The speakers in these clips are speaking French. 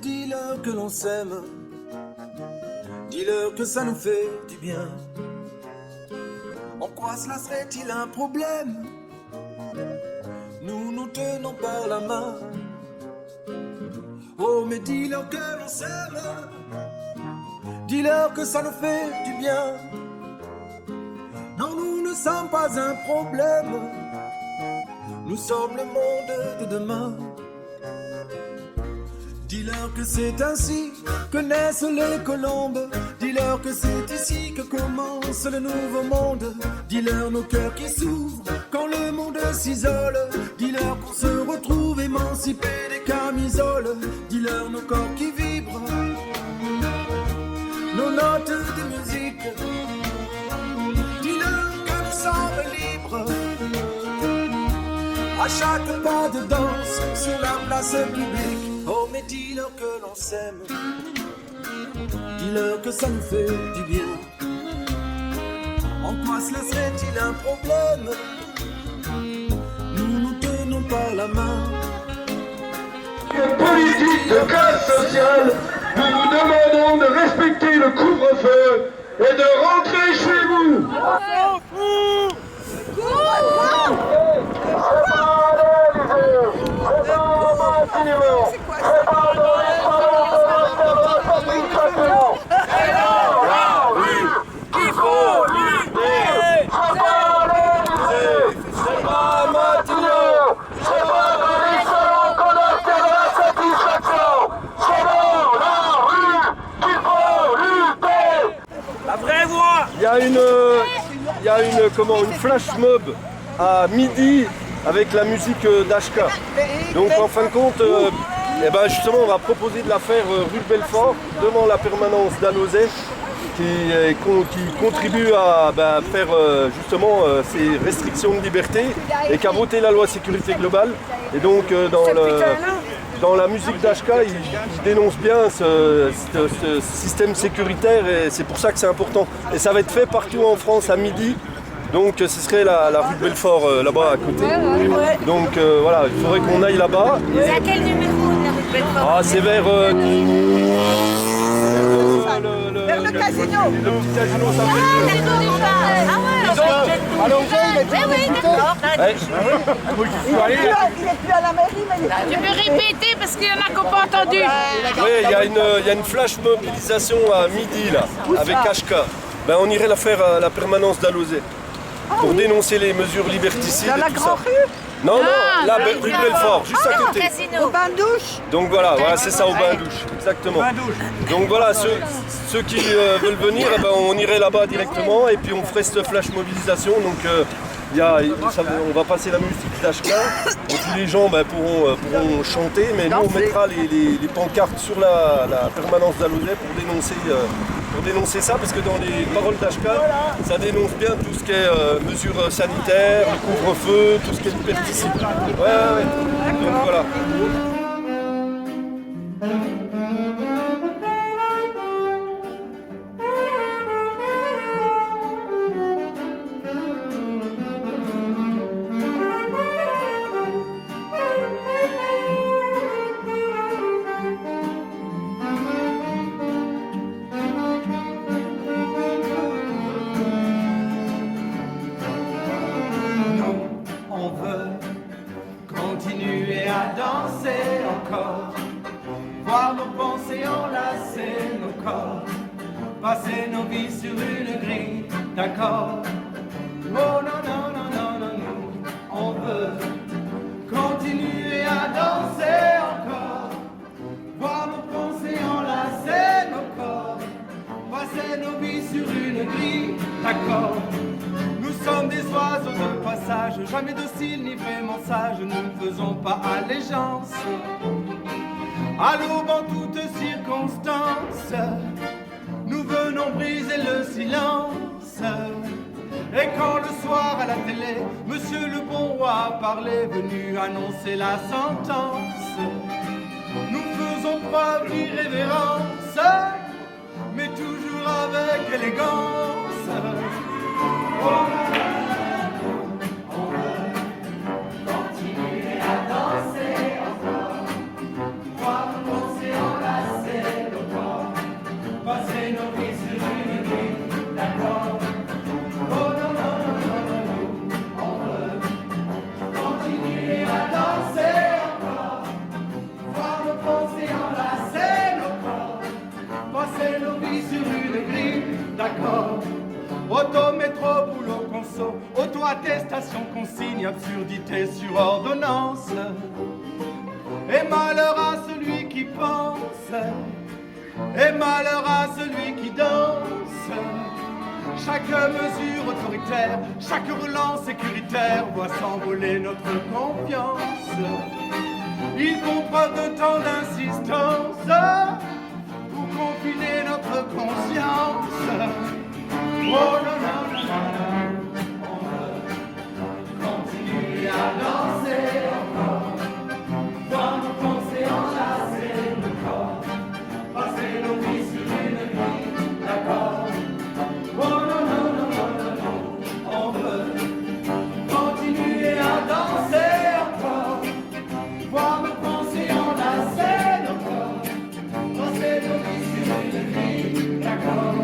dis-leur que l'on s'aime, dis-leur que ça nous fait du bien. En quoi cela serait-il un problème? Nous nous tenons par la main. Oh, mais dis-leur que l'on s'aime, dis-leur que ça nous fait du bien. Non, nous ne sommes pas un problème, nous sommes le monde de demain. Dis-leur que c'est ainsi que naissent les colombes. Dis-leur que c'est ici que commence le nouveau monde. Dis-leur nos cœurs qui s'ouvrent quand le monde s'isole. Dis-leur qu'on se retrouve émancipés des camisoles. Dis-leur nos corps qui vibrent, nos notes de musique. Dis-leur que nous sommes libres à chaque pas de danse sur la place publique. Oh, mais dis-leur que l'on s'aime, dis-leur que ça nous fait du bien. En quoi cela serait-il un problème? Nous nous tenons par la main. Une politique de classe sociale, nous vous demandons de respecter le couvre-feu et de rentrer chez vous. Il y a une flash mob à midi avec la musique d'Ashka. Donc en fin de compte, justement on va proposer de la faire rue de Belfort devant la permanence d'Alozet qui contribue à faire justement ces restrictions de liberté et qui a voté la loi sécurité globale. Et donc dans la musique d'Ashka, il dénonce bien ce système sécuritaire et c'est pour ça que c'est important. Et ça va être fait partout en France à midi. Donc ce serait la rue de Belfort là-bas à côté. Donc voilà, il faudrait qu'on aille là-bas. C'est à quel numéro la rue de Belfort? C'est vers vers le casino. Le petit casino, ça fait. Il est plus à la mairie, mais Tu peux répéter parce qu'il y en a qui n'ont pas entendu. Oui, il y a une flash mobilisation à midi là, avec HK. On irait la faire à la permanence d'Alozet pour dénoncer les mesures liberticides. dans la grande rue? Non, la rue de Belfort, juste à côté. Au bain-douche? Donc voilà, c'est ça, au bain-douche, exactement. Donc voilà, ceux qui veulent venir, on irait là-bas directement et puis on ferait cette flash mobilisation. Donc on va passer la musique d'HK et puis les gens pourront chanter, mais nous on mettra les pancartes sur la permanence d'Alozet pour dénoncer ça, parce que dans les paroles d'HK, ça dénonce bien tout ce qui est mesures sanitaires, le couvre-feu, tout ce qui est liberticide. Ouais. Donc voilà. Continuer à danser encore, voir nos pensées enlacer nos corps, passer nos vies sur une grille d'accord. Oh non, non, non, non, non, non, on veut continuer à danser encore, voir nos pensées enlacer nos corps, passer nos vies sur une grille d'accord. Nous sommes des oiseaux de passage, jamais dociles ni vraiment sages, nous ne faisons pas allégeance à l'aube en toutes circonstances. Nous venons briser le silence. Et quand le soir à la télé, Monsieur le bon roi parlait, venu annoncer la sentence, nous faisons preuve d'irrévérence, mais toujours avec élégance. On veut continuer à danser encore, voir danser en la passer nos vies sur une grille d'accord. Oh non, non, non, non, non, non, on veut continuer à danser encore, voir nos pensées enlacer nos corps, passer nos vies sur une grille d'accord. Auto, métro, boulot, conso, auto-attestation, consigne, absurdité sur ordonnance. Et malheur à celui qui pense, et malheur à celui qui danse. Chaque mesure autoritaire, chaque relance sécuritaire voit s'envoler notre confiance. Ils font preuve de tant d'insistance pour confiner notre conscience. Oh non, non, non, non, on veut continuer à danser encore, voir nos pensées enlacer le corps, passer nos vies sur une grille d'accord. Oh non, non, non, non, non, non, on veut continuer à danser encore, voir nos pensées enlacer le corps, passer nos vies sur une grille d'accord.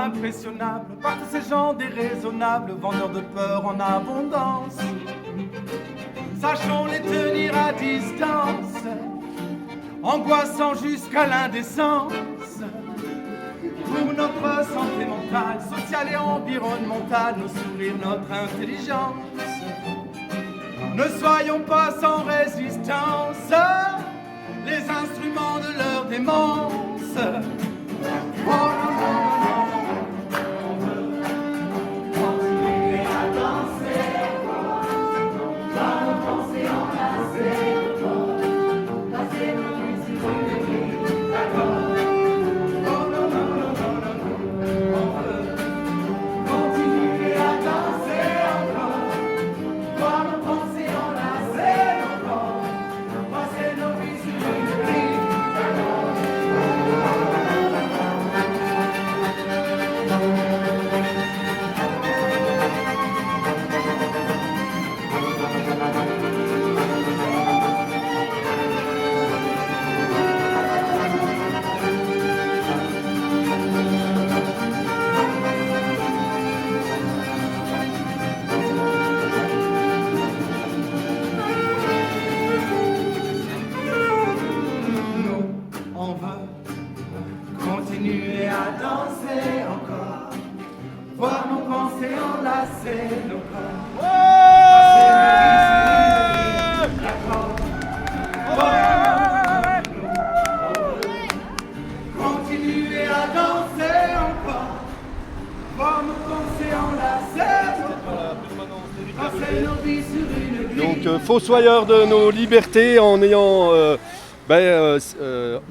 Impressionnables par tous ces gens déraisonnables, vendeurs de peur en abondance. Sachons les tenir à distance, angoissant jusqu'à l'indécence. Pour notre santé mentale, sociale et environnementale, nos sourires, notre intelligence. Ne soyons pas sans résistance, les instruments de leur démence. Oh, non, non. Continuer à danser encore, voir nos pensées enlacer nos corps. Passer nos vies sur une grille d'accord. Continuer à danser encore, voir nos pensées enlacer nos corps. Passer nos vies sur une grille. Donc fossoyeur de nos libertés en ayant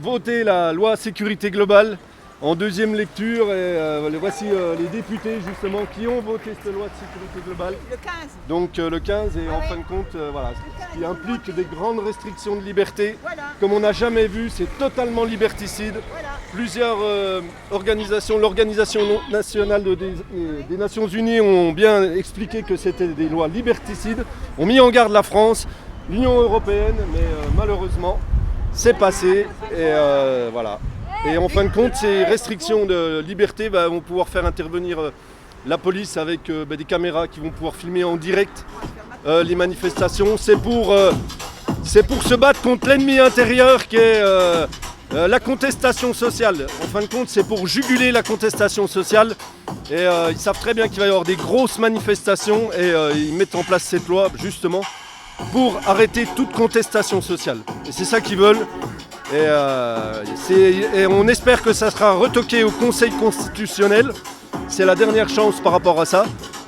voté la loi sécurité globale en deuxième lecture. Et voici les députés justement qui ont voté cette loi de sécurité globale. Le 15. Donc le 15 et en fin de compte, voilà, ce qui implique des grandes restrictions de liberté. Voilà. Comme on n'a jamais vu, c'est totalement liberticide. Voilà. Plusieurs organisations, l'Organisation nationale des Nations Unies ont bien expliqué que c'était des lois liberticides, ont mis en garde la France, l'Union européenne, mais malheureusement, c'est passé et voilà. Et en fin de compte, ces restrictions de liberté vont pouvoir faire intervenir la police avec des caméras qui vont pouvoir filmer en direct les manifestations. C'est pour se battre contre l'ennemi intérieur qui est la contestation sociale. En fin de compte, c'est pour juguler la contestation sociale. Et ils savent très bien qu'il va y avoir des grosses manifestations et ils mettent en place cette loi justement pour arrêter toute contestation sociale. Et c'est ça qu'ils veulent. Et on espère que ça sera retoqué au Conseil constitutionnel. C'est la dernière chance par rapport à ça.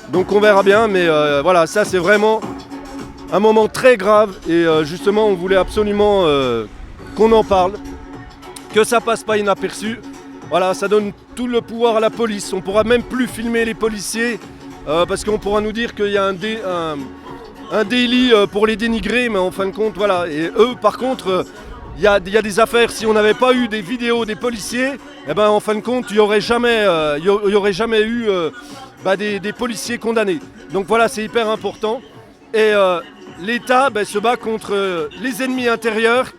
Donc on verra bien, mais voilà, ça c'est vraiment un moment très grave. Et justement, on voulait absolument qu'on en parle, que ça passe pas inaperçu. Voilà, ça donne tout le pouvoir à la police. On ne pourra même plus filmer les policiers parce qu'on pourra nous dire qu'il y a un délit pour les dénigrer, mais en fin de compte, voilà. Et eux, par contre, il y a des affaires, si on n'avait pas eu des vidéos des policiers, eh ben, en fin de compte, il n'y aurait jamais eu des policiers condamnés. Donc voilà, c'est hyper important. Et l'État se bat contre les ennemis intérieurs,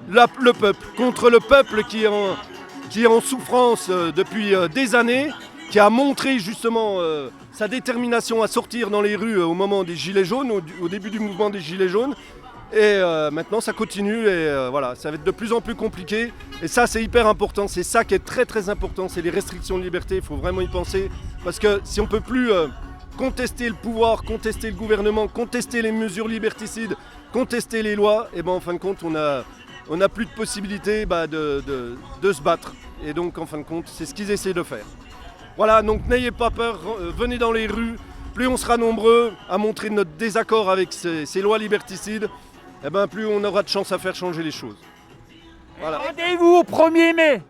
le peuple, contre le peuple qui est en souffrance depuis des années, qui a montré justement sa détermination à sortir dans les rues au moment des Gilets jaunes, au début du mouvement des Gilets jaunes. Et maintenant ça continue et voilà, ça va être de plus en plus compliqué. Et ça c'est hyper important, c'est ça qui est très très important, c'est les restrictions de liberté, il faut vraiment y penser. Parce que si on ne peut plus contester le pouvoir, contester le gouvernement, contester les mesures liberticides, contester les lois, et ben en fin de compte on n'a plus de possibilité de se battre. Et donc en fin de compte c'est ce qu'ils essaient de faire. Voilà, donc n'ayez pas peur, venez dans les rues, plus on sera nombreux à montrer notre désaccord avec ces lois liberticides, eh ben, plus on aura de chance à faire changer les choses. Voilà. Rendez-vous au 1er mai.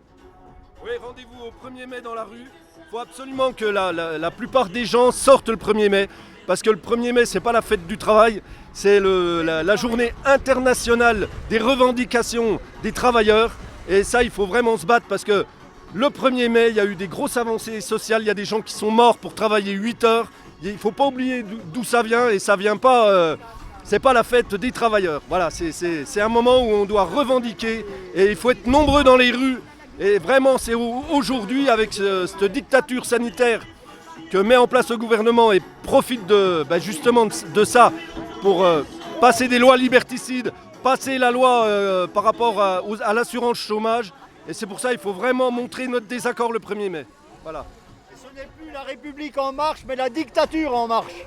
Oui, rendez-vous au 1er mai dans la rue. Il faut absolument que la plupart des gens sortent le 1er mai. Parce que le 1er mai, c'est pas la fête du travail, c'est la journée internationale des revendications des travailleurs. Et ça, il faut vraiment se battre parce que le 1er mai, il y a eu des grosses avancées sociales. Il y a des gens qui sont morts pour travailler 8 heures. Il ne faut pas oublier d'où ça vient et ça vient pas... c'est pas la fête des travailleurs. Voilà, c'est un moment où on doit revendiquer et il faut être nombreux dans les rues. Et vraiment, c'est aujourd'hui, avec cette dictature sanitaire que met en place le gouvernement et profite justement de ça pour passer des lois liberticides, passer la loi par rapport à l'assurance chômage. Et c'est pour ça qu'il faut vraiment montrer notre désaccord le 1er mai. Voilà. Ce n'est plus la République en marche, mais la dictature en marche.